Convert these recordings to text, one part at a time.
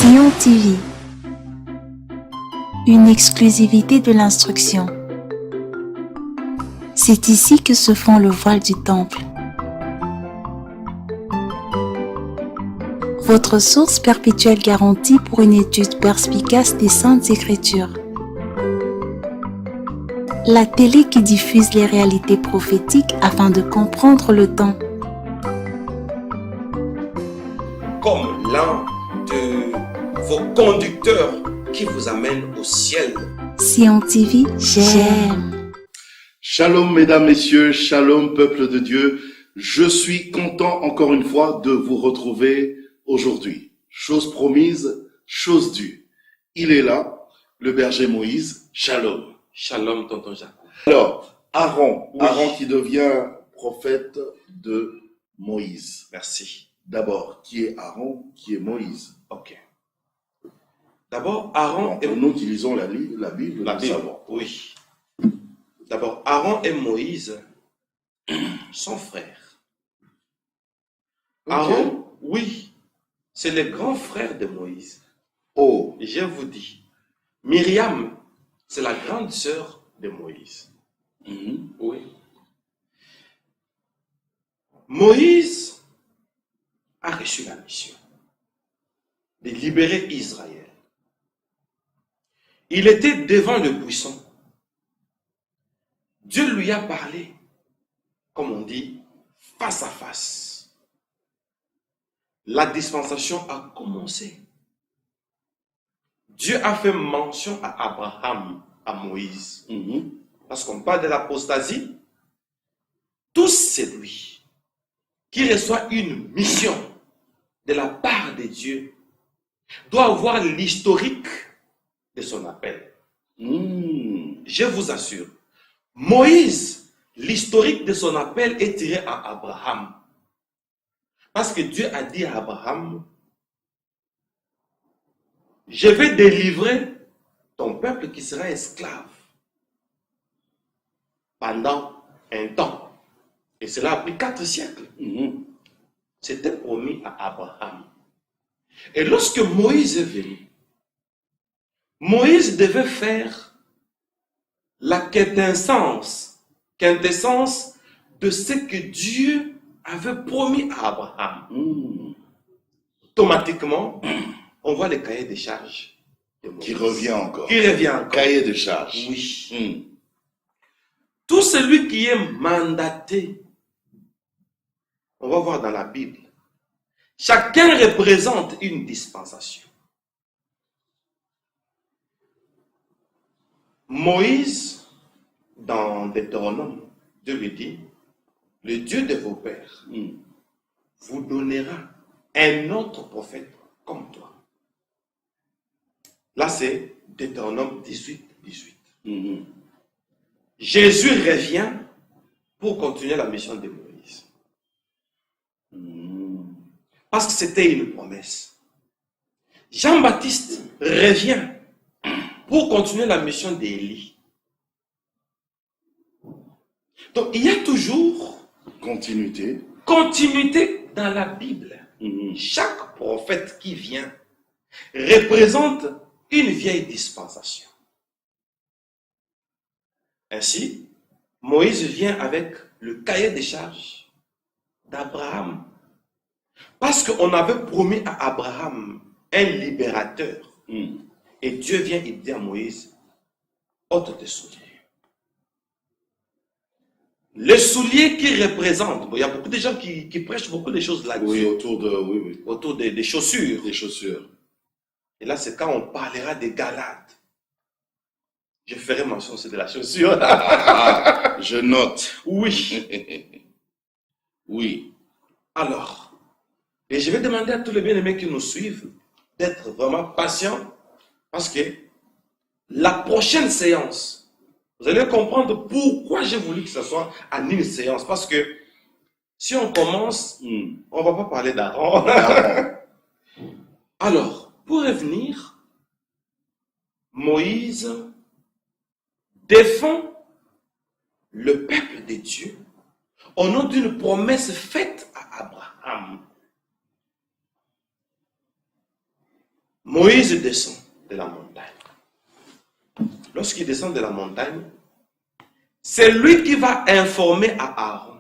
Sion TV, une exclusivité de l'instruction. C'est ici que se fond le voile du temple. Votre source perpétuelle garantie pour une étude perspicace des Saintes Écritures. La télé qui diffuse les réalités prophétiques afin de comprendre le temps. Comme l'un de vos conducteurs qui vous amène au ciel. Sion TV, j'aime. Shalom mesdames, messieurs, shalom peuple de Dieu. Je suis content encore une fois de vous retrouver aujourd'hui. Chose promise, chose due. Il est là, le berger Moïse. Shalom. Shalom, tonton Jacques. Alors, Aaron, Oui. Aaron qui devient prophète de Moïse. Merci. D'abord, qui est Aaron, qui est Moïse? Ok. D'abord, Aaron Donc, et nous utilisons la Bible, la nous Bible. savons. Oui. D'abord, Aaron et Moïse sont frères. Ok. Aaron, oui, c'est le grand frère de Moïse. Oh, Je vous dis, Myriam, c'est la grande sœur de Moïse. mhm. Oui. Moïse a reçu la mission de libérer Israël. Il était devant le buisson. Dieu lui a parlé, comme on dit, face à face. La dispensation a commencé. Dieu a fait mention à Abraham, à Moïse. Mhm. Parce qu'on parle de l'apostasie. Tout celui qui reçoit une mission de la part de Dieu doit avoir l'historique de son appel. Je vous assure, Moïse, l'historique de son appel est tiré à Abraham. Parce que Dieu a dit à Abraham, je vais délivrer ton peuple qui sera esclave pendant un temps. Et cela a pris 4 siècles. Mhm. C'était promis à Abraham. Et lorsque Moïse est venu, Moïse devait faire la quintessence de ce que Dieu avait promis à Abraham. Mhm. Automatiquement, on voit le cahier des charges de Moïse. Qui revient encore. Qui revient encore. Cahier de charges. Oui. Mhm. Tout celui qui est mandaté, on va voir dans la Bible, chacun représente une dispensation. Moïse, dans Deutéronome, Dieu lui dit, le Dieu de vos pères Mhm. vous donnera un autre prophète comme toi. Là, c'est Deutéronome 18, 18. Mhm. Jésus revient pour continuer la mission de Moïse. Mhm. Parce que c'était une promesse. Jean-Baptiste revient pour continuer la mission d'Élie. Donc, il y a toujours Continuité. continuité dans la Bible. Mhm. Chaque prophète qui vient représente une vieille dispensation. Ainsi, Moïse vient avec le cahier des charges d'Abraham. Parce qu'on avait promis à Abraham un libérateur. Mhm. Et Dieu vient et dit à Moïse, ôte tes souliers. Les souliers qui représentent, il y a beaucoup de gens qui prêchent beaucoup de choses là-dessus, Oui, autour de, oui, autour des chaussures. des chaussures. Et là, c'est quand on parlera des Galates. Je ferai mention aussi de la chaussure. Ah, je note. Oui. Oui. Alors, et je vais demander à tous les bien-aimés qui nous suivent d'être vraiment patients parce que la prochaine séance, vous allez comprendre pourquoi j'ai voulu que ce soit en une séance. Parce que si on commence, Mhm. on ne va pas parler d'Aaron. Aaron. Alors, pour revenir, Moïse défend le peuple de Dieu au nom d'une promesse faite à Abraham. Moïse descend de la montagne. Lorsqu'il descend de la montagne, c'est lui qui va informer à Aaron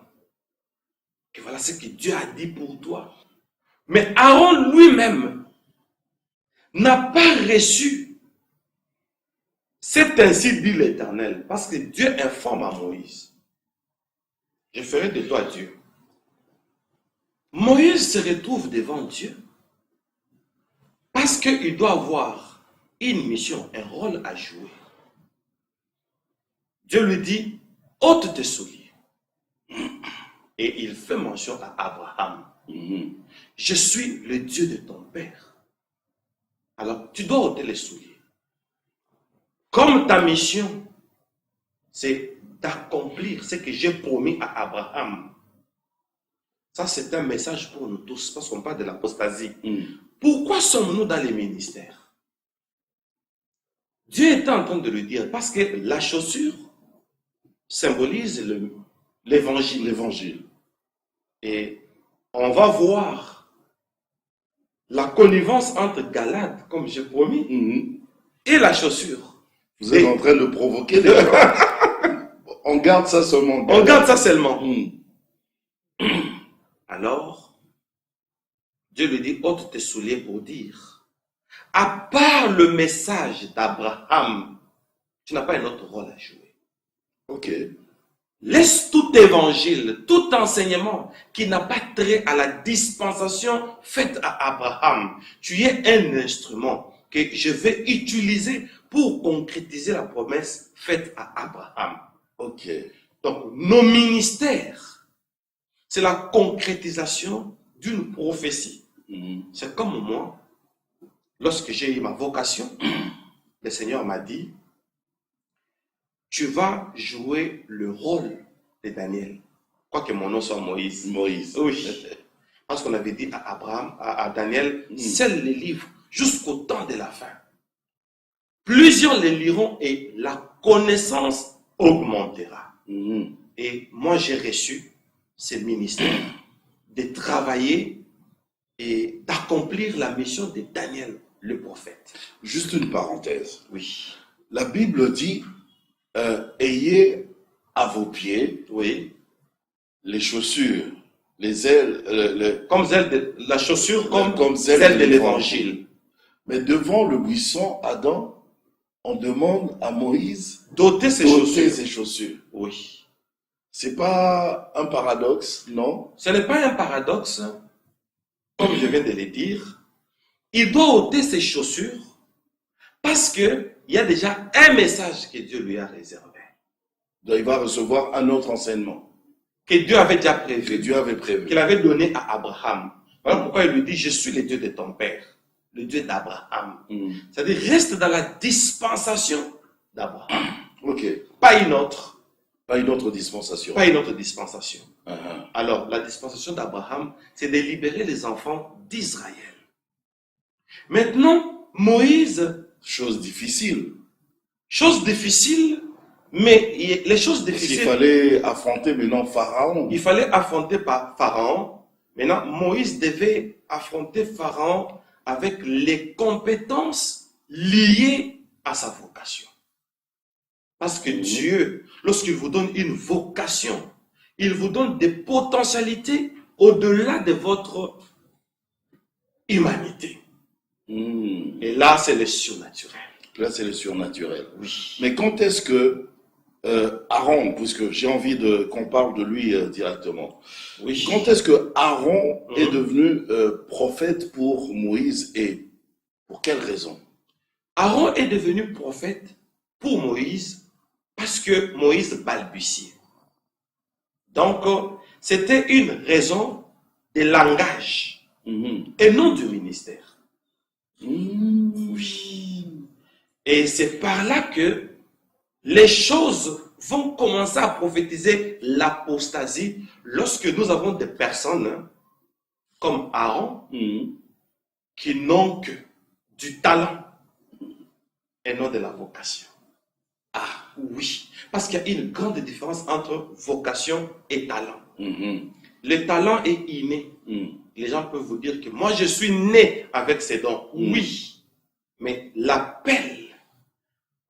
que voilà ce que Dieu a dit pour toi. Mais Aaron lui-même n'a pas reçu cet ainsi dit l'Éternel, parce que Dieu informe à Moïse. Je ferai de toi Dieu. Moïse se retrouve devant Dieu parce qu'il doit avoir une mission, un rôle à jouer. Dieu lui dit, ôte tes souliers. Et il fait mention à Abraham. Je suis le Dieu de ton père. Alors, tu dois ôter les souliers. Comme ta mission, c'est d'accomplir ce que j'ai promis à Abraham. Ça, c'est un message pour nous tous, parce qu'on parle de l'apostasie. Pourquoi sommes-nous dans les ministères? Dieu était en train de le dire, parce que la chaussure symbolise l'évangile. Et on va voir la connivence entre Galate, comme j'ai promis, et la chaussure. Vous êtes en train de provoquer des gens. On garde ça seulement. On garde ça seulement. Alors, Dieu lui dit, ôte tes souliers pour dire, à part le message d'Abraham, tu n'as pas un autre rôle à jouer. Ok. Laisse tout évangile, tout enseignement qui n'a pas trait à la dispensation faite à Abraham. Tu es un instrument que je vais utiliser pour concrétiser la promesse faite à Abraham. Ok. Donc, nos ministères, c'est la concrétisation d'une prophétie. C'est comme moi, lorsque j'ai eu ma vocation, le Seigneur m'a dit, tu vas jouer le rôle de Daniel. Quoique mon nom soit Moïse. Moïse. Oui. Parce qu'on avait dit à Abraham, à Daniel, scelle les livres jusqu'au temps de la fin. Plusieurs les liront et la connaissance augmentera. Et moi, j'ai reçu ce ministère de travailler et d'accomplir la mission de Daniel, le prophète. Juste une parenthèse. Oui. La Bible dit, ayez à vos pieds les chaussures, les ailes, comme celle de la chaussure, comme celle de l'évangile. Mais devant le buisson, Adam, on demande à Moïse d'ôter ses chaussures. Oui. C'est pas un paradoxe, non? Ce n'est pas un paradoxe, comme je viens de le dire. Il doit ôter ses chaussures parce qu'il y a déjà un message que Dieu lui a réservé. Donc il va recevoir un autre enseignement. Que Dieu avait déjà prévu. Que Dieu avait prévu. Qu'il avait donné à Abraham. Voilà pourquoi il lui dit, je suis le Dieu de ton père. Le Dieu d'Abraham. C'est-à-dire, reste dans la dispensation d'Abraham. Ok. Pas une autre. Pas une autre dispensation. Pas une autre dispensation. Alors, la dispensation d'Abraham, c'est de libérer les enfants d'Israël. Maintenant, Moïse... Chose difficile. Chose difficile, mais les choses difficiles... Il fallait affronter maintenant Pharaon. Il fallait affronter Pharaon. Maintenant, Moïse devait affronter Pharaon avec les compétences liées à sa vocation. Parce que Dieu, lorsqu'il vous donne une vocation, il vous donne des potentialités au-delà de votre humanité. Et là, c'est le surnaturel. Là, c'est le surnaturel. Oui. Mais quand est-ce que Aaron, puisque j'ai envie qu'on parle de lui directement, oui. Quand est-ce que Aaron est devenu prophète pour Moïse et pour quelle raison? Aaron est devenu prophète pour Moïse parce que Moïse balbutiait. Donc, c'était une raison de langage et non du ministère. Oui. Et c'est par là que les choses vont commencer à prophétiser l'apostasie lorsque nous avons des personnes comme Aaron qui n'ont que du talent et non de la vocation. Ah oui, parce qu'il y a une grande différence entre vocation et talent. Le talent est inné. Les gens peuvent vous dire que moi je suis né avec ces dons. Oui, Mais l'appel,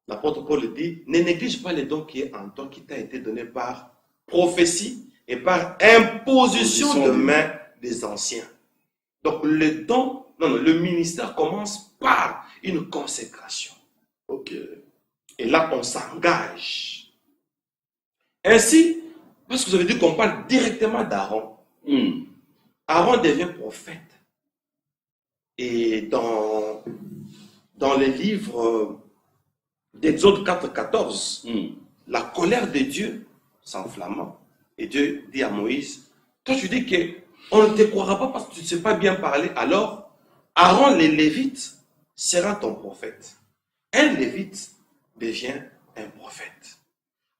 l'apôtre Paul dit, ne néglige pas les dons qui est en toi, qui t'a été donné par prophétie et par imposition de main des anciens. Donc le ministère commence par une consécration. Ok. Et là, on s'engage. Ainsi, parce que vous avez dit qu'on parle directement d'Aaron. Aaron devient prophète. Et dans les livres d'Exode 4,14, la colère de Dieu s'enflamma. Et Dieu dit à Moïse, toi tu dis qu'on ne te croira pas parce que tu ne sais pas bien parler, alors Aaron les Lévites sera ton prophète. Un Lévite devient un prophète.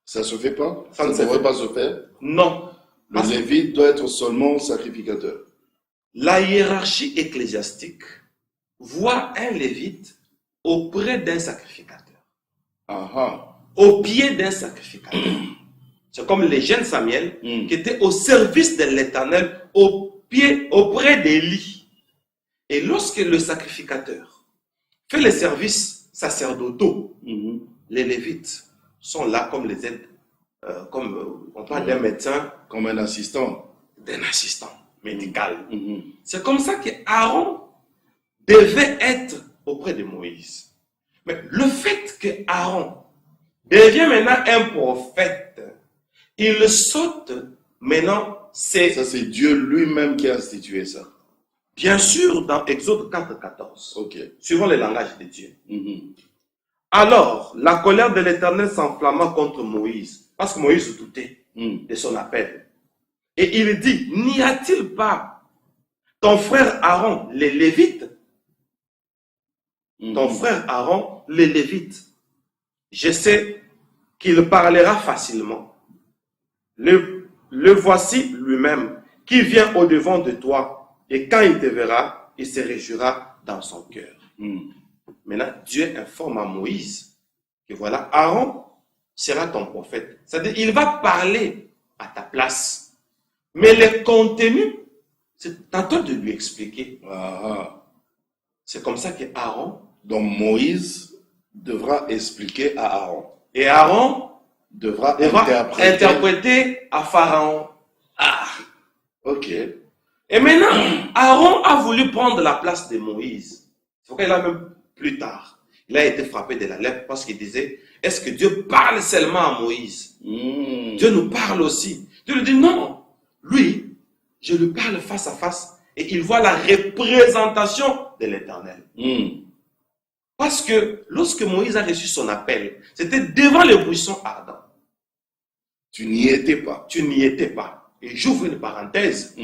Ça ne se fait pas? Ça ne devrait pas se faire? Non. Le Lévite doit être seulement sacrificateur. La hiérarchie ecclésiastique voit un Lévite auprès d'un sacrificateur. Au pied d'un sacrificateur. C'est comme les jeunes Samuel qui étaient au service de l'Éternel, auprès d'Élie. Et lorsque le sacrificateur fait les services sacerdotaux, les Lévites sont là comme les aides, comme on parle d'un médecin. Comme un assistant. D'un assistant médical. C'est comme ça que Aaron devait être auprès de Moïse. Mais le fait que Aaron devient maintenant un prophète, il saute maintenant, Ça c'est Dieu lui-même qui a institué ça. Bien sûr, dans Exode 4,14, Ok. suivant le langage de Dieu. Alors, la colère de l'Éternel s'enflamma contre Moïse, parce que Moïse doutait de son appel. Et il dit, n'y a-t-il pas ton frère Aaron, les Lévites? Ton frère Aaron, les Lévites. Je sais qu'il parlera facilement. Le voici lui-même, qui vient au-devant de toi, et quand il te verra, il se réjouira dans son cœur. Maintenant, Dieu informe à Moïse que voilà, Aaron sera ton prophète. C'est-à-dire, il va parler à ta place. Mais le contenu, c'est à toi de lui expliquer. C'est comme ça que Aaron. Donc Moïse devra expliquer à Aaron. Et Aaron devra interpréter à Pharaon. Ok. Et maintenant, Aaron a voulu prendre la place de Moïse. C'est pourquoi il a même plus tard, il a été frappé de la lèpre parce qu'il disait, est-ce que Dieu parle seulement à Moïse? Dieu nous parle aussi. Dieu lui dit non. Lui, je lui parle face à face et il voit la représentation de l'Éternel. Parce que lorsque Moïse a reçu son appel, c'était devant le buisson ardent. Tu n'y étais pas. Tu n'y étais pas. Et j'ouvre une parenthèse.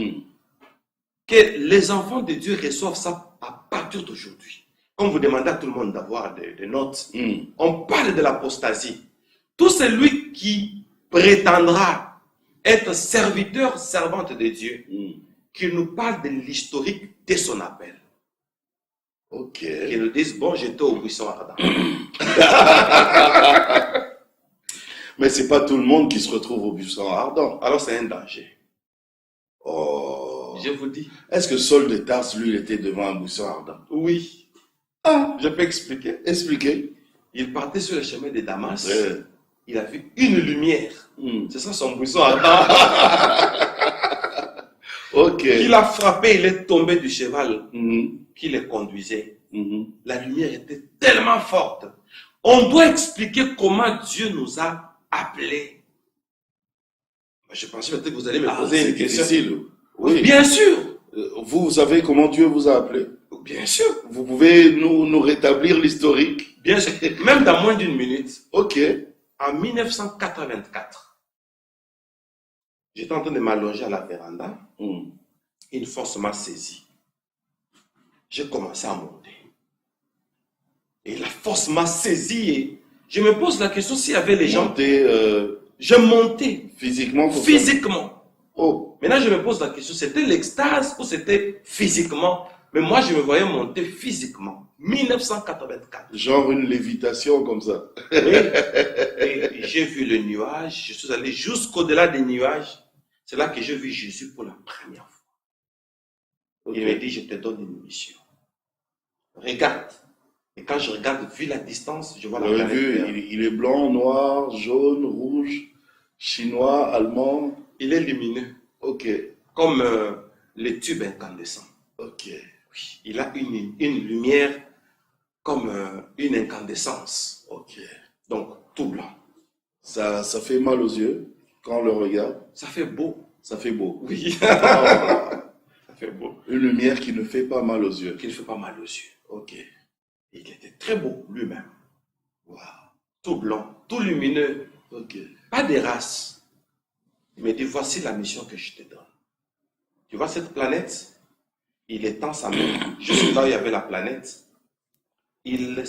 Que les enfants de Dieu reçoivent ça à partir d'aujourd'hui. Comme vous demandez à tout le monde d'avoir des notes, on parle de l'apostasie. Tout celui qui prétendra être serviteur, servante de Dieu, qu'il nous parle de l'historique de son appel. Ok. Qu'ils nous disent, bon, j'étais au buisson ardent. Mais c'est pas tout le monde qui se retrouve au buisson ardent. Alors c'est un danger. Oh. Je vous dis. Est-ce que Saul de Tarse, lui, il était devant un buisson ardent? Oui. Je peux expliquer. Expliquez. Il partait sur le chemin de Damas. Il a vu une lumière. C'est ça son buisson ardent. Ok. Il a frappé, il est tombé du cheval qui le conduisait. La lumière était tellement forte. On doit expliquer comment Dieu nous a appelés. Je pensais peut-être que vous allez me poser une question. Difficile. Oui. Bien sûr. Vous savez comment Dieu vous a appelé? Bien sûr. Vous pouvez nous rétablir l'historique? Bien sûr. Même dans moins d'une minute. Ok. En 1984, j'étais en train de m'allonger à la véranda. Une force m'a saisi. J'ai commencé à monter. Et la force m'a saisi et je me pose la question s'il y avait les gens. Je montais. Physiquement? Physiquement. Oh. Maintenant, je me pose la question, c'était l'extase ou c'était physiquement? Mais moi, je me voyais monter physiquement. 1984. Genre une lévitation comme ça. Oui. Et j'ai vu le nuage. Je suis allé jusqu'au-delà des nuages. C'est là que j'ai vu Jésus pour la première fois. Okay. Il m'a dit, je te donne une mission. Regarde. Et quand je regarde, vu la distance, je vois Vous la avez planète vu, Terre. il est blanc, noir, jaune, rouge, chinois, allemand. Il est lumineux, Ok, comme les tubes incandescents. ok. Oui, il a une lumière comme une incandescence. Ok. Donc, tout blanc. Ça fait mal aux yeux quand on le regarde. Ça fait beau. Ça fait beau. Oui. Oh, Ça fait beau. une lumière qui ne fait pas mal aux yeux. Qui ne fait pas mal aux yeux. Ok. Il était très beau lui-même. Wow. Tout blanc, tout lumineux. Ok. Pas des races. Il me dit, voici la mission que je te donne. Tu vois cette planète? Il étend sa main juste là où il y avait la planète. Il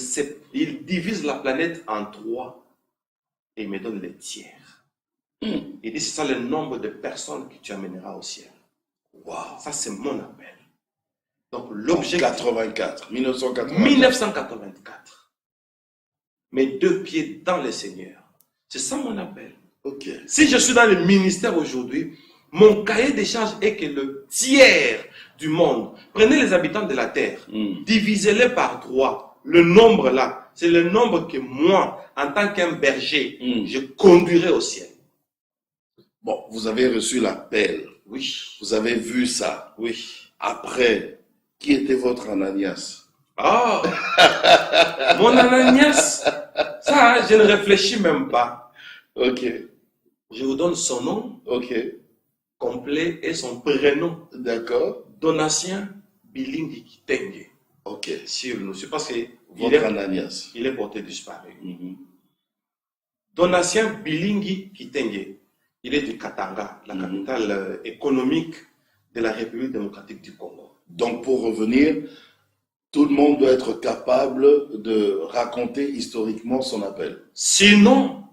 divise la planète en 3 et il me donne les tiers. Il dit, c'est ça le nombre de personnes que tu amèneras au ciel. Wow. Ça, c'est mon appel. Donc, L'objet l'objectif, 1984. 1984. Mes 2 pieds dans le Seigneur. C'est ça mon appel. Ok. Si je suis dans le ministère aujourd'hui, mon cahier des charges est que le tiers du monde, prenez les habitants de la terre, divisez-les par 3. Le nombre là, c'est le nombre que moi, en tant qu'un berger, je conduirai au ciel. Bon, vous avez reçu l'appel. Oui, Vous avez vu ça. oui. Après, qui était votre Ananias? Oh, mon Ananias, ça, je ne réfléchis même pas. Ok. Je vous donne son nom Ok. complet et son prénom. D'accord. Donatien Bilingi Kitenge. Ok. Sur nous, c'est parce que Votre Ananias. il est porté disparu. Mhm. Donatien Bilingi Kitenge. Il est du Katanga, la capitale économique de la République démocratique du Congo. Donc, pour revenir, tout le monde doit être capable de raconter historiquement son appel. Sinon,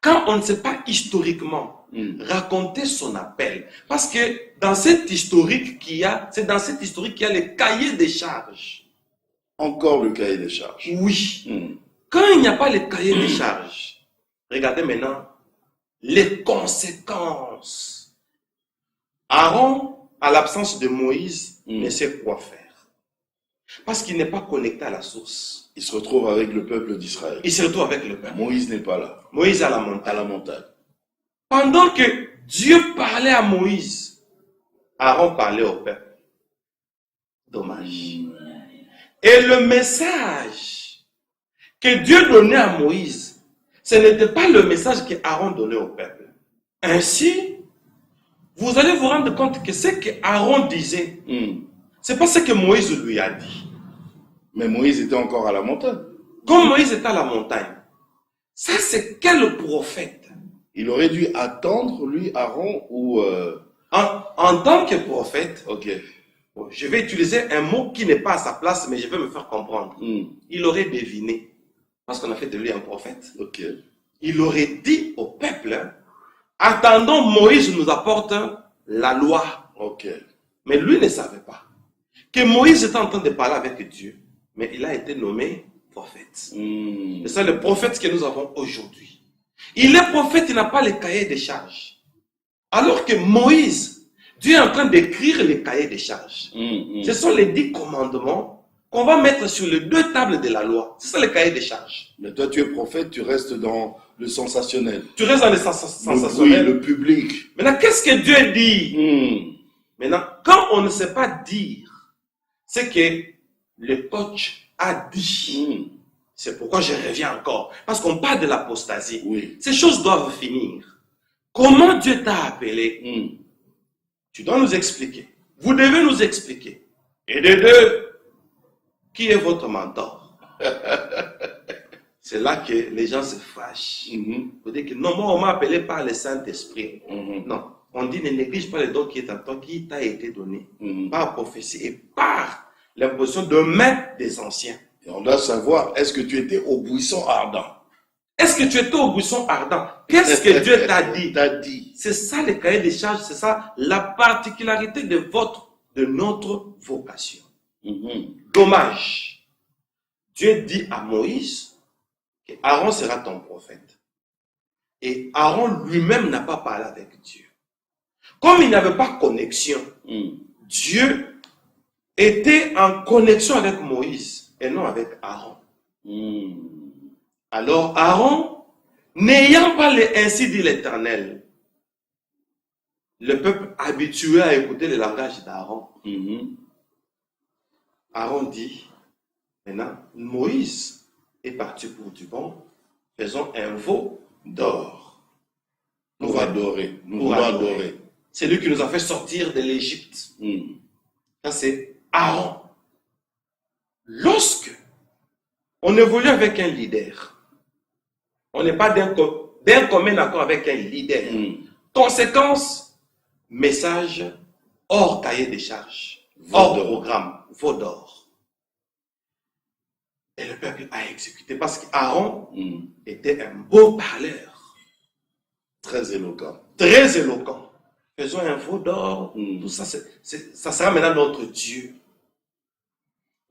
quand on ne sait pas historiquement raconter son appel, parce que dans cette historique qu'il y a, c'est dans cette historique qu'il y a les cahiers des charges. Encore le cahier des charges. Oui. Quand il n'y a pas les cahiers des charges, regardez maintenant les conséquences. Aaron, à l'absence de Moïse, ne sait quoi faire. Parce qu'il n'est pas connecté à la source. Il se retrouve avec le peuple d'Israël. Il se retrouve avec le peuple. Moïse n'est pas là. Moïse à la montagne. À la montagne. Pendant que Dieu parlait à Moïse, Aaron parlait au peuple. Dommage. Et le message que Dieu donnait à Moïse, ce n'était pas le message que Aaron donnait au peuple. Ainsi, vous allez vous rendre compte que ce que Aaron disait, c'est pas ce que Moïse lui a dit. Mais Moïse était encore à la montagne. Comme Moïse était à la montagne, ça c'est quel prophète? Il aurait dû attendre, lui, Aaron, ou... En tant que prophète, Ok. je vais utiliser un mot qui n'est pas à sa place, mais je vais me faire comprendre. Il aurait deviné, parce qu'on a fait de lui un prophète. Ok. Il aurait dit au peuple, attendons, Moïse nous apporte la loi. Ok. Mais lui ne savait pas que Moïse était en train de parler avec Dieu, mais il a été nommé prophète. C'est ça le prophète que nous avons aujourd'hui. Il est prophète, il n'a pas les cahiers des charges. Alors que Moïse, Dieu est en train d'écrire les cahiers des charges. Ce sont les 10 commandements qu'on va mettre sur les 2 tables de la loi. C'est ça le cahier des charges. Mais toi, tu es prophète, tu restes dans le sensationnel. Tu restes dans les Le bruit, sensationnels. le public. Maintenant, qu'est-ce que Dieu dit? Maintenant, quand on ne sait pas dire ce que le coach a dit, c'est pourquoi je reviens encore. Parce qu'on parle de l'apostasie. Oui. Ces choses doivent finir. Comment Dieu t'a appelé? Tu dois nous expliquer. Vous devez nous expliquer. Et de 2, qui est votre mentor? C'est là que les gens se fâchent. Vous dites que non, moi on m'a appelé par le Saint-Esprit. Non, on dit ne néglige pas les dons qui est en toi, qui t'a été donné par prophétie et par l'imposition de main des anciens. Et on doit savoir, est-ce que tu étais au buisson ardent? Est-ce que tu étais au buisson ardent? Qu'est-ce que Dieu t'a dit? T'a dit. C'est ça le cahier des charges, c'est ça la particularité de notre vocation. Dommage. Dieu dit à Moïse que Aaron sera ton prophète. Et Aaron lui-même n'a pas parlé avec Dieu. Comme il n'avait pas connexion, Dieu était en connexion avec Moïse et non avec Aaron. Hmm. Alors Aaron, n'ayant pas ainsi dit l'Éternel, le peuple habitué à écouter le langage d'Aaron, Mhm. Aaron dit, maintenant, Moïse est parti pour du bon, faisons un veau d'or. Pour adorer. Nous Pour voulons adorer. adorer. C'est lui qui nous a fait sortir de l'Égypte. Hmm. Ça, c'est Aaron. Lorsque on évolue avec un leader, on n'est pas d'un commun accord avec un leader. Hmm. Conséquence, message hors cahier des charges, Veau hors d'or. programme, veau d'or. Et le peuple a exécuté parce qu'Aaron Hmm. était un beau parleur, Très éloquent. très éloquent. Faisons un veau d'or, Hmm. tout ça, ça sera maintenant notre Dieu.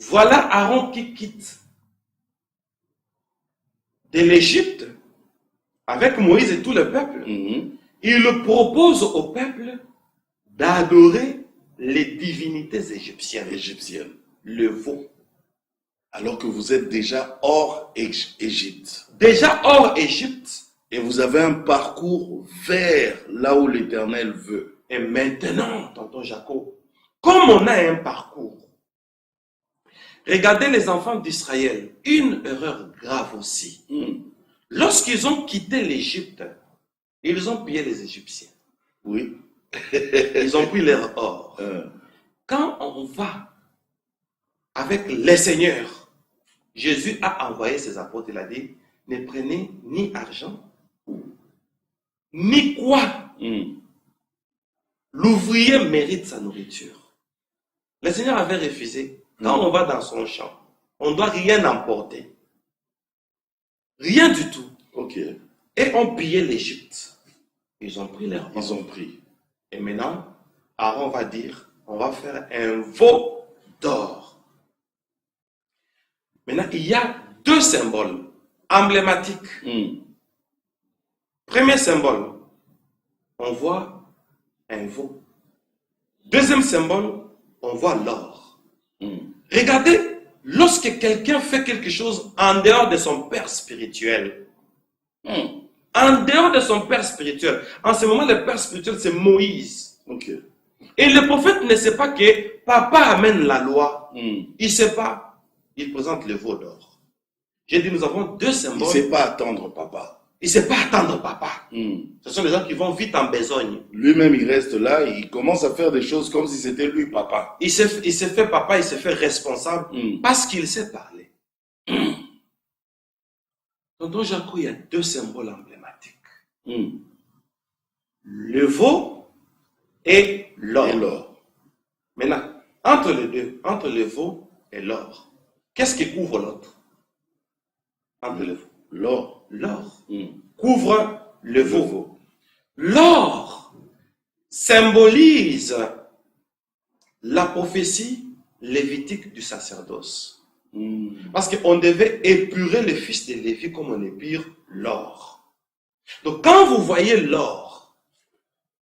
Voilà Aaron qui quitte de l'Égypte avec Moïse et tout le peuple. Mhm. Il propose au peuple d'adorer les divinités égyptiennes, Égyptienne. le veau. Alors que vous êtes déjà hors Égypte. Déjà hors Égypte, Et vous avez un parcours vers là où l'Éternel veut. et maintenant, tonton Jacob, comme on a un parcours, regardez les enfants d'Israël, une erreur grave aussi. Hmm. Lorsqu'ils ont quitté l'Égypte, ils ont pillé les Égyptiens. Oui. Ils ont pris leur or. Quand on va avec les seigneurs, Jésus a envoyé ses apôtres, il a dit, ne prenez ni argent, ni quoi. Hmm. L'ouvrier mérite sa nourriture. Le Seigneur avait refusé. Quand on va dans son champ, on ne doit rien emporter. Rien du tout. Ok. Et on pillait l'Égypte. Ils ont pris leur or. Ils ont pris. Et maintenant, Aaron va dire, on va faire un veau d'or. Maintenant, il y a deux symboles emblématiques. Hmm. Premier symbole, on voit un veau. Deuxième symbole, on voit l'or. Hmm. Regardez, lorsque quelqu'un fait quelque chose en dehors de son père spirituel, Hmm. en dehors de son père spirituel, en ce moment, le père spirituel, c'est Moïse. Ok. Et le prophète ne sait pas que papa amène la loi. Hmm. Il ne sait pas. Il présente le veau d'or. J'ai dit, nous avons deux Il ne symboles. sait pas attendre papa. Il ne sait pas attendre papa. Hmm. Ce sont les gens qui vont vite en besogne. Lui-même, il reste là, il commence à faire des choses comme si c'était lui papa. Il s'est fait papa, il s'est fait responsable Hmm. parce qu'il sait parler. Tonton Jaco, il y a deux symboles emblématiques. Hmm. Le veau et l'or. Et l'or. Maintenant, entre les deux, entre le veau et l'or, qu'est-ce qui couvre l'autre? Entre le veau. L'or. L'or Hmm. couvre le Le veau. veau. L'or symbolise la prophétie lévitique du sacerdoce. Hmm. Parce qu'on devait épurer le fils de Lévi comme on épure l'or. Donc quand vous voyez l'or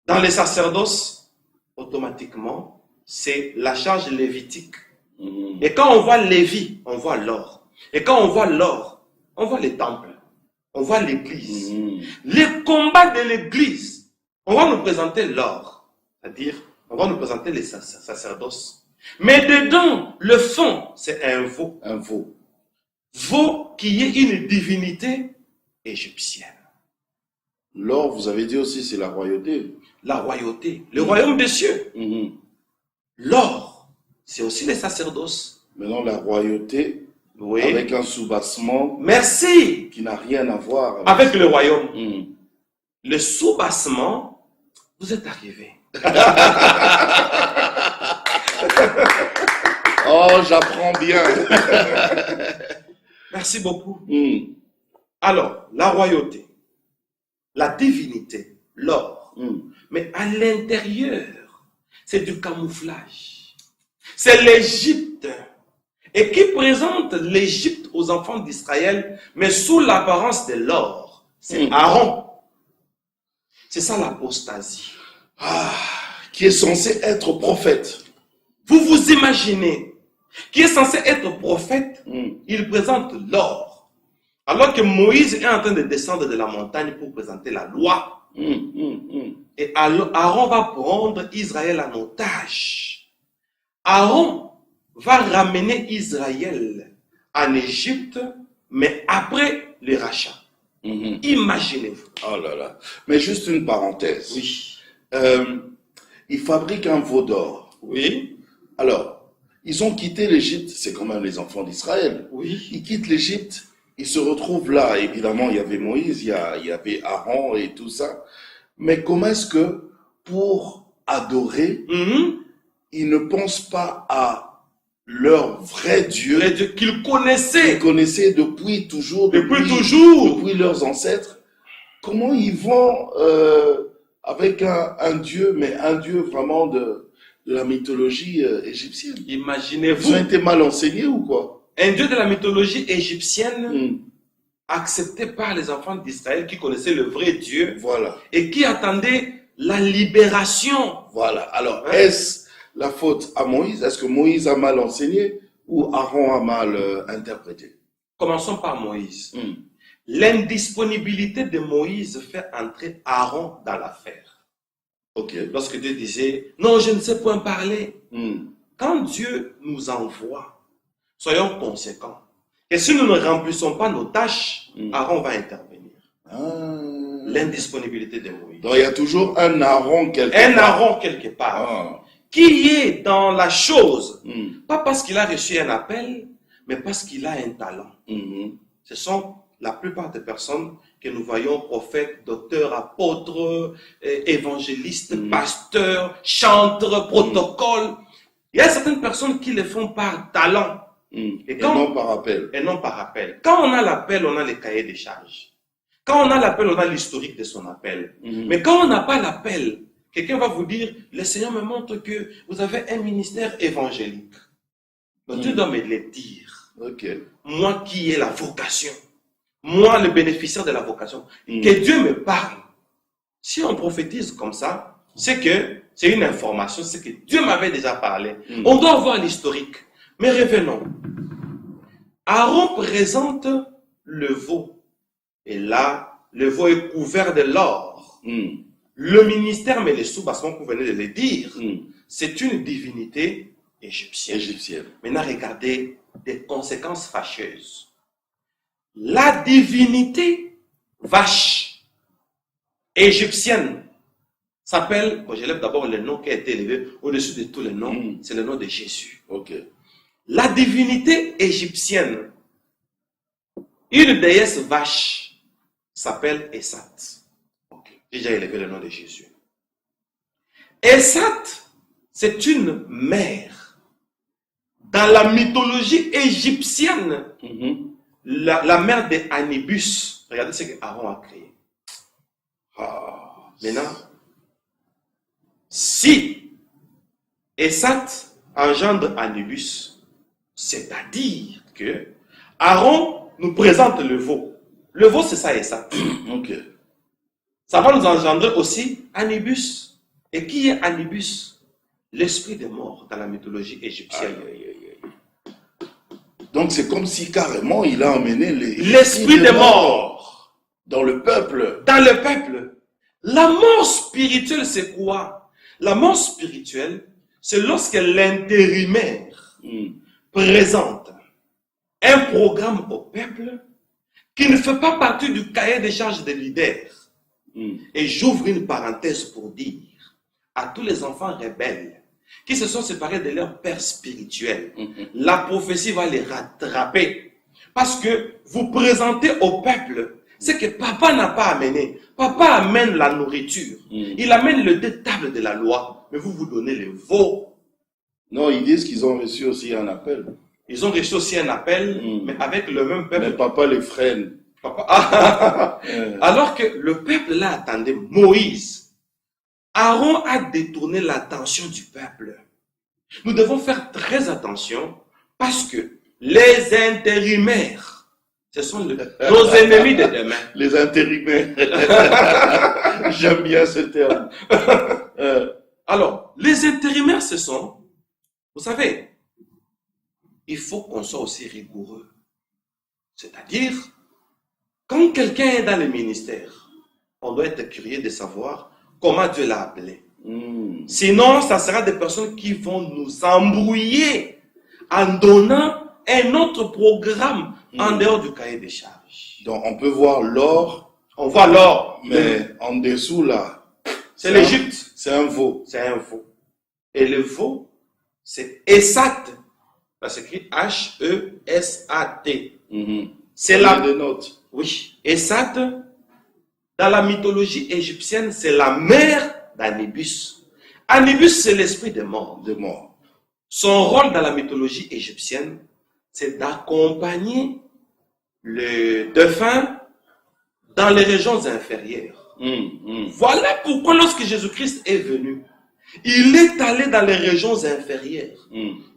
dans les sacerdoces, automatiquement, c'est la charge lévitique. Hmm. Et quand on voit Lévi, on voit l'or. Et quand on voit l'or, on voit les temples. On voit l'église. Hmm. Les combats de l'église, on va nous présenter l'or. C'est-à-dire, on va nous présenter les sacerdoces. Mais dedans, le fond, c'est un veau. Un veau. Veau qui est une divinité égyptienne. L'or, vous avez dit aussi, c'est la royauté. La royauté, le royaume des cieux. Hmm. L'or, c'est aussi les sacerdoces. Maintenant, la royauté, Oui. avec un soubassement Merci. qui n'a rien à voir Avec le royaume. Hmm. Le soubassement, vous êtes arrivé. Oh, j'apprends bien. Merci beaucoup. Hmm. Alors, la royauté, la divinité, l'or. Hmm. Mais à l'intérieur, c'est du camouflage. C'est l'Égypte. Et qui présente l'Égypte aux enfants d'Israël, mais sous l'apparence de l'or. C'est Aaron. C'est ça l'apostasie. Qui est censé être prophète. Vous vous imaginez qui est censé être prophète, il présente l'or. Alors que Moïse est en train de descendre de la montagne pour présenter la loi. Et Aaron va prendre Israël en otage. Aaron va ramener Israël en Égypte, mais après le rachat. Imaginez-vous. Oh là là. Mais juste une parenthèse. Oui. Ils fabriquent un veau d'or. Oui. Alors, ils ont quitté l'Égypte, c'est quand même les enfants d'Israël. Oui. Ils quittent l'Égypte, ils se retrouvent là. Évidemment, il y avait Moïse, il y avait Aaron et tout ça. Mais comment est-ce que, pour adorer, ils ne pensent pas à leur vrai Dieu Qu'ils connaissaient. qu'ils connaissaient depuis toujours, Depuis toujours. depuis leurs ancêtres? Comment ils vont avec un Dieu, mais un Dieu vraiment de la mythologie égyptienne? Ils Imaginez-vous. ont été mal enseignés ou quoi? Un Dieu de la mythologie égyptienne accepté par les enfants d'Israël qui connaissaient le vrai Dieu Voilà. et qui attendaient la libération. Voilà. Alors, est-ce la faute à Moïse? Est-ce que Moïse a mal enseigné ou Aaron a mal interprété? Commençons par Moïse. L'indisponibilité de Moïse fait entrer Aaron dans l'affaire. Ok. Lorsque Dieu disait, non, je ne sais point parler. Hmm. Quand Dieu nous envoie, soyons conséquents. Et si nous ne remplissons pas nos tâches, Aaron va intervenir. Ah. L'indisponibilité de Moïse. Donc, il y a toujours un Aaron quelque Un part. Aaron quelque part. Ah. Qui est dans la chose. Hmm. Pas parce qu'il a reçu un appel, mais parce qu'il a un talent. Mhm. Ce sont la plupart des personnes que nous voyons, prophètes, docteurs, apôtres, évangélistes, pasteurs, chantres, protocoles. Il y a certaines personnes qui le font par talent. Et quand- non par appel. Et non par appel. Quand on a l'appel, on a les cahiers des charges. Quand on a l'appel, on a l'historique de son appel. Mais quand on n'a pas l'appel, quelqu'un va vous dire, le Seigneur me montre que vous avez un ministère évangélique. Donc Dieu doit me le dire. Ok. Moi qui ai la vocation, moi le bénéficiaire de la vocation, que Dieu me parle. Si on prophétise comme ça, c'est que c'est une information, c'est que Dieu m'avait déjà parlé. On doit avoir l'historique. Mais revenons. Aaron présente le veau. Et là, le veau est couvert de l'or. Le ministère, mais les sous-bassements que vous venez de le dire, c'est une divinité égyptienne. Égyptienne. Maintenant, regardez des conséquences fâcheuses. La divinité vache égyptienne s'appelle, je lève d'abord le nom qui a été élevé au-dessus de tous les noms, c'est le nom de Jésus. Ok. La divinité égyptienne, une déesse vache, s'appelle Essat. J'ai déjà élevé le nom de Jésus. Essat, c'est une mère. Dans la mythologie égyptienne, la mère d'Anubis, regardez ce qu'Aaron a créé. Maintenant, si Essat engendre Anubis, c'est-à-dire que Aaron nous présente le veau. Le veau, c'est ça, Essat. Ok. Ça va nous engendrer aussi Anubis. Et qui est Anubis? L'esprit des morts dans la mythologie égyptienne. Donc c'est comme si carrément il a emmené L'esprit des morts dans le peuple. dans le peuple. La mort spirituelle, c'est quoi? La mort spirituelle, c'est lorsque l'intérimaire présente un programme au peuple qui ne fait pas partie du cahier des charges des leaders. Et j'ouvre une parenthèse pour dire à tous les enfants rebelles qui se sont séparés de leur père spirituel, la prophétie va les rattraper. Parce que vous présentez au peuple ce que papa n'a pas amené. Papa amène la nourriture. Il amène le deux tables de la loi. Mais vous donnez le veau. Non, ils disent qu'ils ont reçu aussi un appel. Ils ont reçu aussi un appel, mais avec le même peuple. Mais papa les freine. Alors que le peuple là attendait Moïse. Aaron a détourné l'attention du peuple. Nous devons faire très attention parce que les intérimaires, ce sont nos ennemis de demain. Les intérimaires. J'aime bien ce terme. Alors, les intérimaires, ce sont, vous savez, il faut qu'on soit aussi rigoureux. C'est-à-dire, quand quelqu'un est dans le ministère, on doit être curieux de savoir comment Dieu l'a appelé. Sinon, ça sera des personnes qui vont nous embrouiller en donnant un autre programme en dehors du cahier des charges. Donc, on peut voir l'or, On voit l'or, mais en dessous, là, c'est l'Égypte. c'est un veau. C'est un veau. Et le veau, c'est Esat. Ça s'écrit H-E-S-A-T. C'est la la... des notes. Oui. Esat, dans la mythologie égyptienne, c'est la mère d'Anubis. Anubis, c'est l'esprit des morts. De mort. Son rôle dans la mythologie égyptienne, c'est d'accompagner le défunt dans les régions inférieures. Voilà pourquoi lorsque Jésus-Christ est venu, il est allé dans les régions inférieures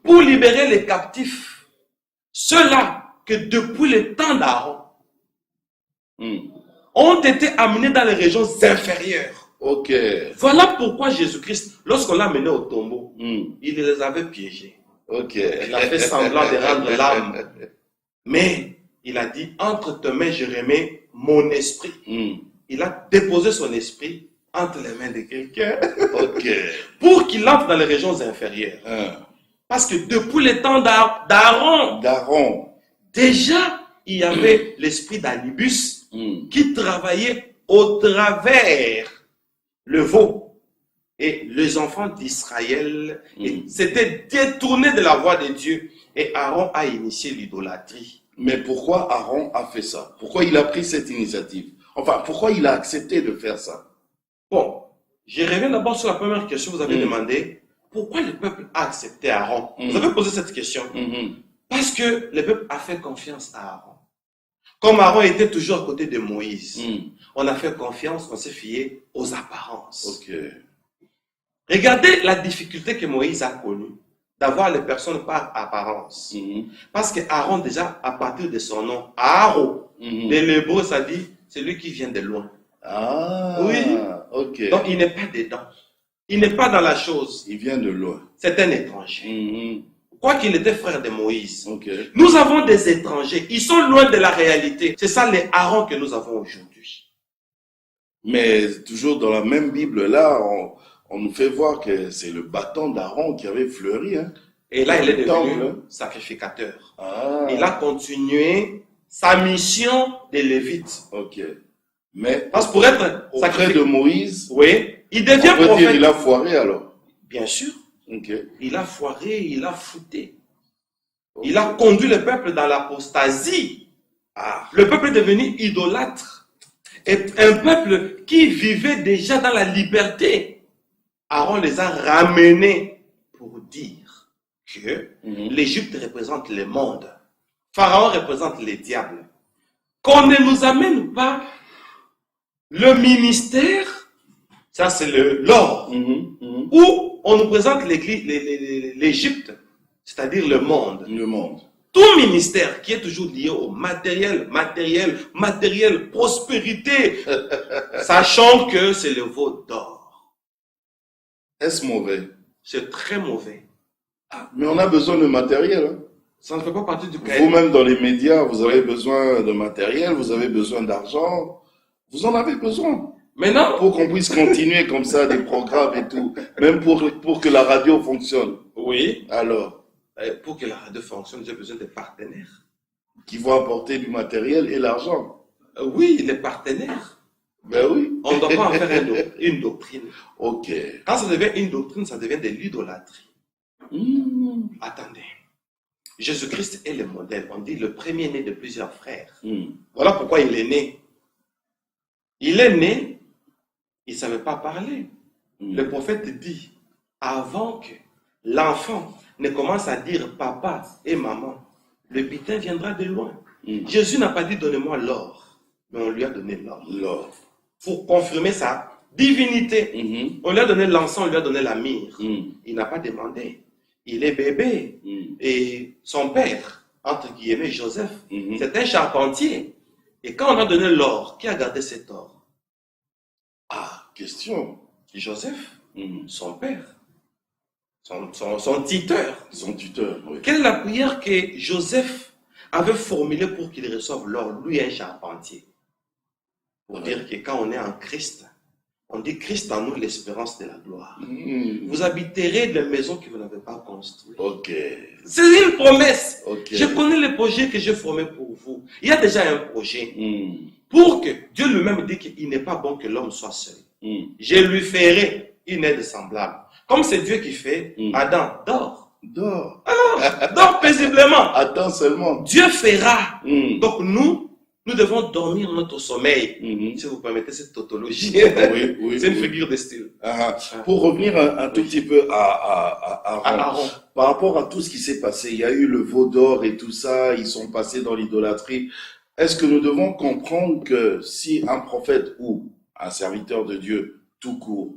pour libérer les captifs. Ceux-là que depuis le temps d'Aaron ont été amenés dans les régions inférieures. Ok. Voilà pourquoi Jésus-Christ, lorsqu'on l'a mené au tombeau, il les avait piégés. Ok. Il a fait semblant de rendre l'âme. Mais il a dit, entre tes mains, je remets mon esprit. Il a déposé son esprit entre les mains de quelqu'un. Ok. Pour qu'il entre dans les régions inférieures. Parce que depuis le temps d'Aaron, déjà, il y avait l'esprit d'Anubis qui travaillait au travers le veau. Et les enfants d'Israël s'étaient détournés de la voie de Dieu. Et Aaron a initié l'idolâtrie. Mais pourquoi Aaron a fait ça? Pourquoi il a pris cette initiative? Enfin, pourquoi il a accepté de faire ça? Bon, je reviens d'abord sur la première question que vous avez demandé. Pourquoi le peuple a accepté Aaron? Vous avez posé cette question. Parce que le peuple a fait confiance à Aaron. Comme Aaron était toujours à côté de Moïse, on a fait confiance, on s'est fié aux apparences. Ok. Regardez la difficulté que Moïse a connue d'avoir les personnes par apparence. Parce que Aaron, déjà, à partir de son nom, Aaron, de l'hébreu, ça dit, c'est lui qui vient de loin. Ah, oui. Ok. Donc, il n'est pas dedans. Il n'est pas dans la chose. Il vient de loin. C'est un étranger. Quoi qu'il était frère de Moïse. Ok. Nous avons des étrangers. Ils sont loin de la réalité. C'est ça les Aaron que nous avons aujourd'hui. Mais toujours dans la même Bible, là, on nous fait voir que c'est le bâton d'Aaron qui avait fleuri. Hein. Et là, il est devenu Temple. sacrificateur. Ah. Il a continué sa mission de Lévite. Ok. Mais Parce que pour être auprès sacrificateur, de Moïse, oui, il devient on peut prophète. dire il a foiré alors. Bien sûr. Ok. Il a foiré, il a fouté. Il a conduit le peuple dans l'apostasie. Le peuple est devenu idolâtre. Et un peuple qui vivait déjà dans la liberté. Aaron les a ramenés pour dire que l'Égypte représente le monde. Pharaon représente les diables. Qu'on ne nous amène pas le ministère, ça c'est l'or, où on nous présente l'Égypte, c'est-à-dire le monde. Le monde. Tout ministère qui est toujours lié au matériel, prospérité, sachant que c'est le veau d'or. Est-ce mauvais? C'est très mauvais. Mais on a besoin de matériel. Hein. Ça ne fait pas partie du cahier. Vous-même dans les médias, vous avez besoin de matériel, vous avez besoin d'argent. Vous en avez besoin. Maintenant, Pour qu'on puisse continuer comme ça, des programmes et tout. Même pour que la radio fonctionne. oui, Alors, pour que la radio fonctionne, j'ai besoin de partenaires. qui vont apporter du matériel et l'argent. Oui, les partenaires. Ben oui. On ne doit pas en faire une doctrine. Ok. Quand ça devient une doctrine, ça devient de l'idolâtrie. Attendez. Jésus-Christ est le modèle. On dit le premier-né de plusieurs frères. Voilà pourquoi il est né. Il est né, il ne savait pas parler. Le prophète dit, avant que l'enfant ne commence à dire papa et maman, le butin viendra de loin. Jésus n'a pas dit donnez-moi l'or, mais on lui a donné l'or. L'or. Pour confirmer sa divinité. On lui a donné l'encens, on lui a donné la myrrhe. Il n'a pas demandé. Il est bébé. Et son père, entre guillemets Joseph, c'est un charpentier. Et quand on a donné l'or, qui a gardé cet or? Ah, question. Joseph, son père. son tuteur. Son tuteur, oui. Quelle est la prière que Joseph avait formulée pour qu'il reçoive l'or, lui un charpentier? Pour dire que quand on est en Christ, on dit Christ en nous l'espérance de la gloire. Vous habiterez des maisons que vous n'avez pas construites. Ok. C'est une promesse. Ok. Je connais les projets que j'ai formés pour vous. Il y a déjà un projet. Pour que Dieu lui-même dit qu'il n'est pas bon que l'homme soit seul. Je lui ferai une aide semblable. Comme c'est Dieu qui fait, Adam, dors. Dors. Alors, dors paisiblement. Attends seulement. Dieu fera. Donc nous devons dormir notre sommeil. Si vous permettez cette tautologie. Oui, C'est une figure de style. Pour revenir un tout petit peu à Aaron. Par rapport à tout ce qui s'est passé, il y a eu le veau d'or et tout ça, ils sont passés dans l'idolâtrie. Est-ce que nous devons comprendre que si un prophète ou un serviteur de Dieu tout court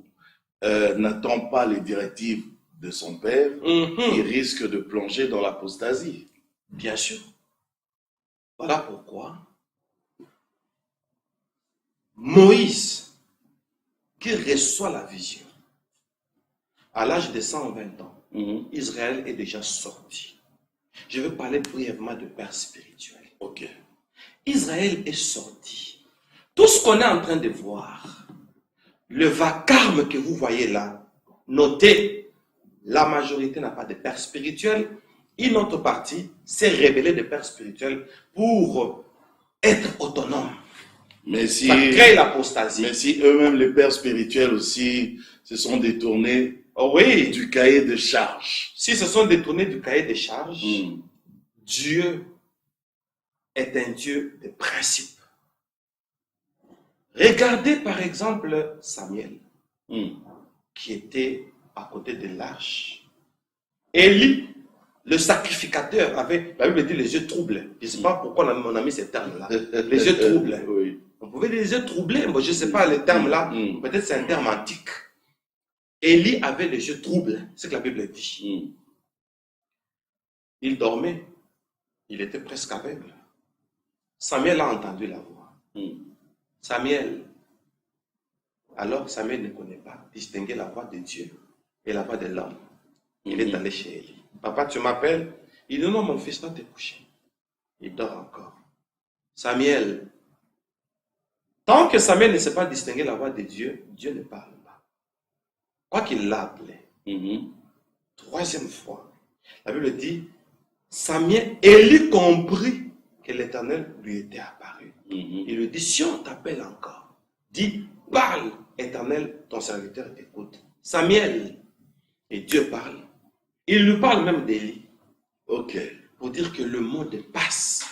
n'attend pas les directives de son père, il risque de plonger dans l'apostasie? Bien sûr. Voilà pourquoi Moïse, qui reçoit la vision, à l'âge de 120 ans, Israël est déjà sorti. Je vais parler brièvement de père spirituel. Ok. Israël est sorti. Tout ce qu'on est en train de voir, le vacarme que vous voyez là, notez, la majorité n'a pas de père spirituel. Une autre partie s'est révélée de père spirituel pour être autonome. Mais si, ça crée l'apostasie. Mais si eux-mêmes, les pères spirituels aussi, se sont détournés du cahier de charges. Si se sont détournés du cahier de charges, Dieu est un Dieu de principe. Regardez par exemple Samuel, qui était à côté de l'arche. Élie, le sacrificateur, avait, la Bible dit, les yeux troublés. Je ne sais pas pourquoi on a mis ces termes-là. Les yeux troublés. Oui. On pouvait dire les yeux troublés, mais je ne sais pas les termes-là. Peut-être c'est un terme antique. Élie avait les yeux troublés, c'est ce que la Bible dit. Il dormait. Il était presque aveugle. Samuel a entendu la voix. Samuel. Alors Samuel ne connaît pas distinguer la voix de Dieu et la voix de l'homme. Il est allé chez Élie. Papa, tu m'appelles? Il dit non, mon fils, va te coucher. Il dort encore. Samuel. Tant que Samuel ne sait pas distinguer la voix de Dieu, Dieu ne parle pas. Quoi qu'il l'a appelé. Troisième fois, la Bible dit, Samuel, Élie comprit que l'Éternel lui était apparu. Il lui dit, si on t'appelle encore, dis, parle, Éternel, ton serviteur écoute. Samuel, et Dieu parle. Il lui parle même d'Élie. Ok. Pour dire que le monde passe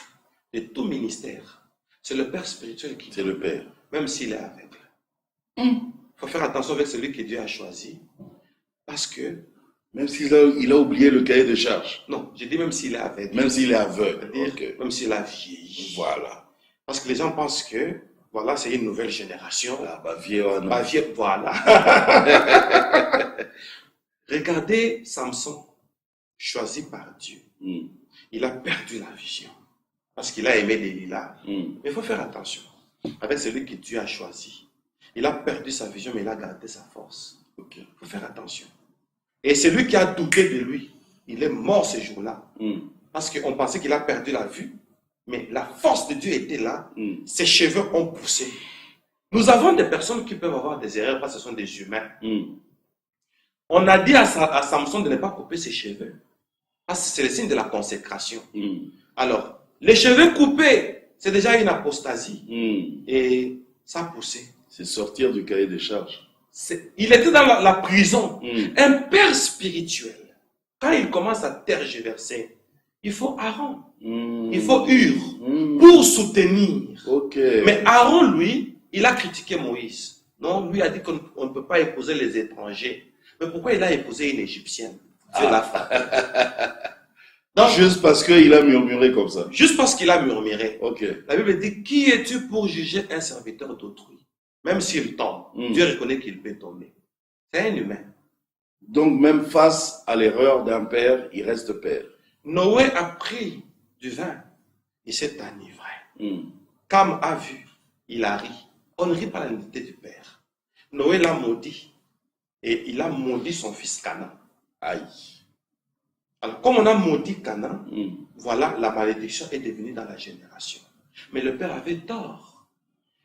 de tout ministère. C'est le père spirituel qui... C'est le père. Même s'il est aveugle. Il faut faire attention avec celui que Dieu a choisi. Parce que... Même s'il a oublié le cahier de charges. Non, je dis même s'il est aveugle. Même s'il est aveugle. Okay. Même s'il a vieilli. Voilà. Parce que les gens pensent que, voilà, c'est une nouvelle génération. Voilà. Regardez Samson, choisi par Dieu. Il a perdu la vision. Parce qu'il a aimé Delilah. Mais il faut faire attention. Avec celui que Dieu a choisi. Il a perdu sa vision, mais il a gardé sa force. Il faut faire attention. Et celui qui a douté de lui, il est mort ce jour-là. Parce qu'on pensait qu'il a perdu la vue. Mais la force de Dieu était là. Ses cheveux ont poussé. Nous avons des personnes qui peuvent avoir des erreurs parce que ce sont des humains. On a dit à Samson de ne pas couper ses cheveux. Parce que c'est le signe de la consécration. Alors, les cheveux coupés, c'est déjà une apostasie. Et ça a poussé. C'est sortir du cahier des charges. Il était dans la prison. Un père spirituel, quand il commence à tergiverser, il faut Aaron. Il faut Hur pour soutenir. Mais Aaron, lui, il a critiqué Moïse. Non, lui a dit qu'on ne peut pas épouser les étrangers. Mais pourquoi il a épousé une Égyptienne? Dieu l'a frappé. Donc, juste parce qu'il a murmuré comme ça. Juste parce qu'il a murmuré. La Bible dit, qui es-tu pour juger un serviteur d'autrui? Même s'il tombe, Dieu reconnaît qu'il peut tomber. C'est un humain. Donc, même face à l'erreur d'un père, il reste père. Noé a pris du vin. Il s'est enivré. Cam a vu. Il a ri. On ne rit pas la nudité du père. Noé l'a maudit. Et il a maudit son fils Canaan. Aïe. Alors, comme on a maudit Canaan, Mm. voilà, la malédiction est devenue dans la génération. Mais le père avait tort.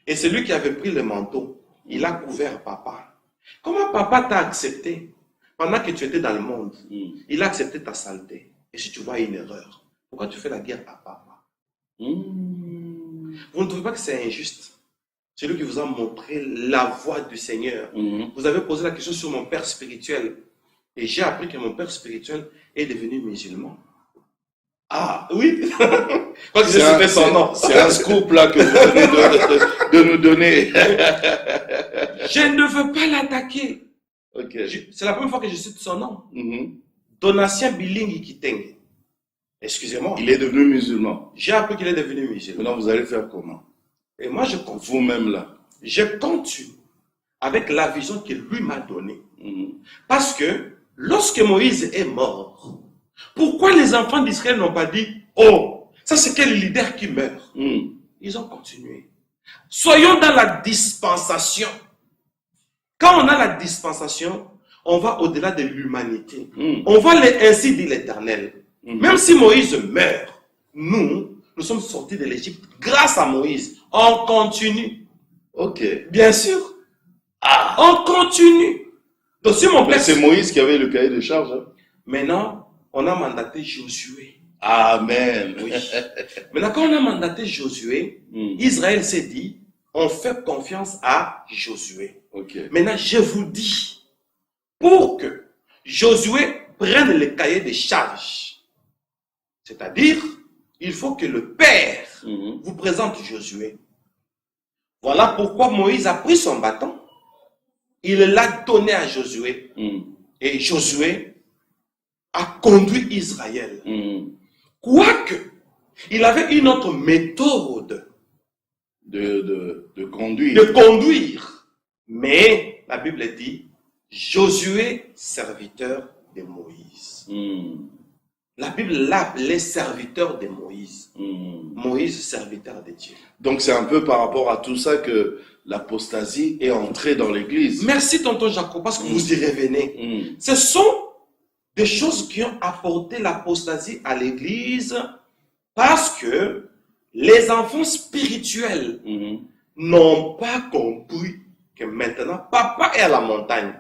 Et c'est lui qui avait pris le manteau. Il a couvert papa. Comment papa t'a accepté pendant que tu étais dans le monde? Mm. Il a accepté ta saleté. Et si tu vois une erreur, pourquoi tu fais la guerre à papa? Mm. Vous ne trouvez pas que c'est injuste? C'est lui qui vous a montré la voie du Seigneur. Mm. Vous avez posé la question sur mon père spirituel. Et j'ai appris que mon père spirituel est devenu musulman. Ah, oui. Quand j'ai cité son nom. C'est un scoop là que vous venez de nous donner. Je ne veux pas l'attaquer. Ok. C'est la première fois que je cite son nom. Mhm. Donatien Bilingi Kitenge. Excusez-moi. Il est devenu musulman. J'ai appris qu'il est devenu musulman. Maintenant, vous allez faire comment? Et moi, je continue. Vous-même là. Je continue avec la vision qu'il lui m'a donnée. Mhm. Parce que lorsque Moïse est mort, pourquoi les enfants d'Israël n'ont pas dit, oh, ça c'est quel leader qui meurt? Mm. Ils ont continué. Soyons dans la dispensation. Quand on a la dispensation, on va au-delà de l'humanité. Mm. On va ainsi dit l'Éternel. Mm. Même si Moïse meurt, nous sommes sortis de l'Égypte grâce à Moïse. On continue. Ok. Bien sûr. On continue. Donc si mon Mais père... c'est Moïse qui avait le cahier de charge. Hein? Maintenant, on a mandaté Josué. Amen. Oui. Maintenant, quand on a mandaté Josué, Mm. Israël s'est dit, on fait confiance à Josué. Ok. Maintenant, je vous dis, pour que Josué prenne le cahier de charge, c'est-à-dire, il faut que le Père Mhm. vous présente Josué. Voilà pourquoi Moïse a pris son bâton, il l'a donné à Josué, Mm. et Josué a conduit Israël. Mm. Quoique, il avait une autre méthode De conduire. de conduire. Mais la Bible dit, Josué, serviteur de Moïse. Mm. La Bible l'appelait serviteur de Moïse. Mm. Moïse, serviteur de Dieu. Donc c'est un peu par rapport à tout ça que l'apostasie est entrée dans l'église. Merci, tonton Jacob, parce que vous y revenez. Mm. Ce sont des choses qui ont apporté l'apostasie à l'église parce que les enfants spirituels Mhm. n'ont pas compris que maintenant, papa est à la montagne.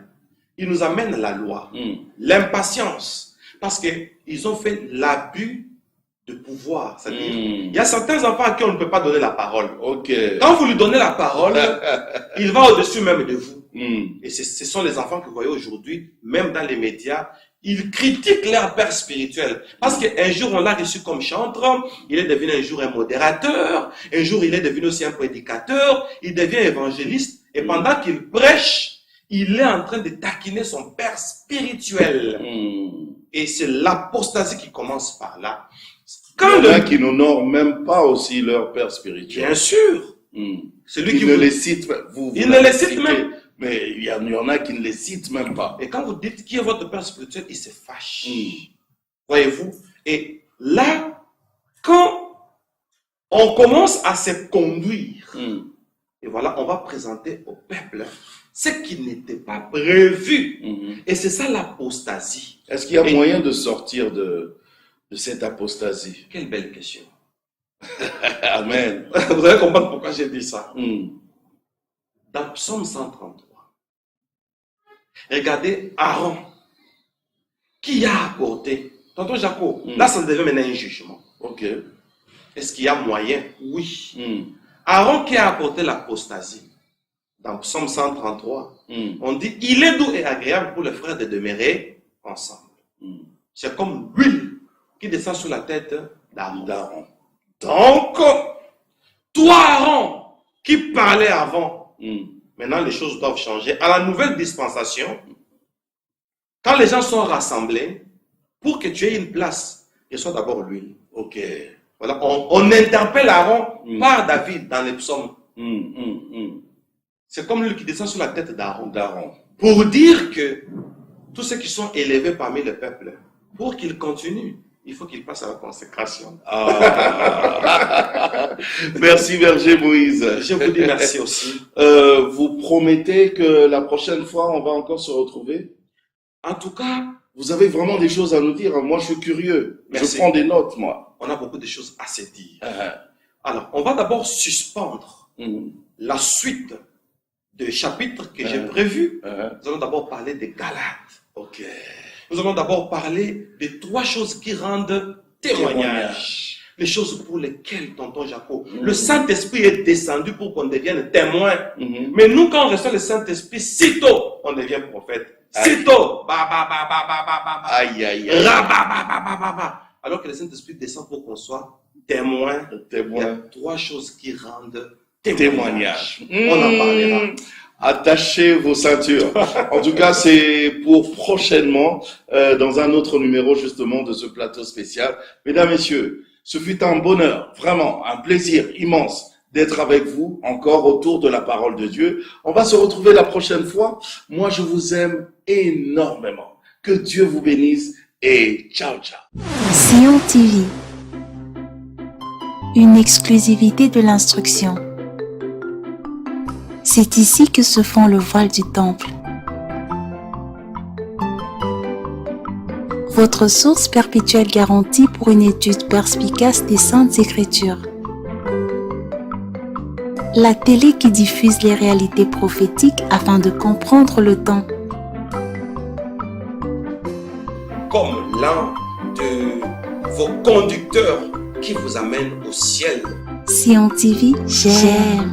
Il nous amène la loi, Mm. l'impatience, parce qu'ils ont fait l'abus de pouvoir. C'est-à-dire, Mm. il y a certains enfants à qui on ne peut pas donner la parole. Ok. Quand vous lui donnez la parole, il va au-dessus même de vous. Mm. Et ce sont les enfants que vous voyez aujourd'hui, même dans les médias, ils critiquent leur père spirituel. Parce qu'un jour, on l'a reçu comme chantre, il est devenu un jour un modérateur, un jour, il est devenu aussi un prédicateur, il devient évangéliste, et pendant qu'il prêche, il est en train de taquiner son père spirituel. Mm. Et c'est l'apostasie qui commence par là. Il y en a qui n'honorent même pas aussi leur père spirituel. Bien sûr, Mm. celui Ils qui ne vous... les citent, vous Il ne les cite même. Mais il y en a qui ne les citent même pas. Et quand vous dites qui est votre père spirituel, il se fâche. Mm. Voyez-vous? Et là, quand on commence à se conduire, Mm. et voilà, on va présenter au peuple ce qui n'était pas prévu. Mhm. Et c'est ça l'apostasie. Est-ce qu'il y a Et- moyen de sortir de cette apostasie? Quelle belle question. Amen. Vous allez comprendre pourquoi j'ai dit ça. Mm. Dans Psaume 133, regardez Aaron, qui a apporté. Tonton Jacob, là ça devient maintenant un jugement. Ok. Est-ce qu'il y a moyen? Oui. Mm. Aaron qui a apporté l'apostasie. Dans Psaume 133, Mm. on dit, il est doux et agréable pour les frères de demeurer ensemble. Mm. C'est comme l'huile qui descend sur la tête d'Aaron. D'Aaron. Donc, toi Aaron, qui parlais avant, Mm. maintenant les choses doivent changer. À la nouvelle dispensation, quand les gens sont rassemblés, pour que tu aies une place, reçois d'abord l'huile. Ok. Voilà, on interpelle Aaron Mm. par David dans les psaumes. Mm. Mm. Mm. C'est comme l'huile qui descend sur la tête d'Aaron. D'Aaron. Pour dire que tous ceux qui sont élevés parmi le peuple, pour qu'ils continuent, il faut qu'ils passent à la consécration. Ah. Merci, Berger Moïse. Je vous dis merci aussi. Vous promettez que la prochaine fois, on va encore se retrouver? En tout cas, Vous avez vraiment des choses à nous dire. Moi, je suis curieux. Merci. Je prends des notes, moi. On a beaucoup de choses à se dire. Alors, on va d'abord suspendre la suite des chapitres que j'ai prévus. Nous allons d'abord parler des Galates. Ok. Nous allons d'abord parler des 3 choses qui rendent témoignage. Les choses pour lesquelles, tonton Jaco, le Saint-Esprit est descendu pour qu'on devienne témoin. Mais nous, quand on reçoit le Saint-Esprit, sitôt, on devient prophète. Sitôt, Aïe, aïe, aïe. Alors que le Saint-Esprit descend pour qu'on soit témoin. Il y a 3 choses qui rendent témoignage. On en parlera. Attachez vos ceintures. En tout cas, c'est pour prochainement, dans un autre numéro justement de ce plateau spécial. Mesdames, Messieurs, ce fut un bonheur, vraiment un plaisir immense d'être avec vous encore autour de la parole de Dieu. On va se retrouver la prochaine fois. Moi, je vous aime énormément. Que Dieu vous bénisse et ciao, ciao. Sion TV, une exclusivité de l'instruction. C'est ici que se fond le voile du temple. Votre source perpétuelle garantie pour une étude perspicace des Saintes Écritures. La télé qui diffuse les réalités prophétiques afin de comprendre le temps. Comme l'un de vos conducteurs qui vous amène au ciel. Sion TV, j'aime.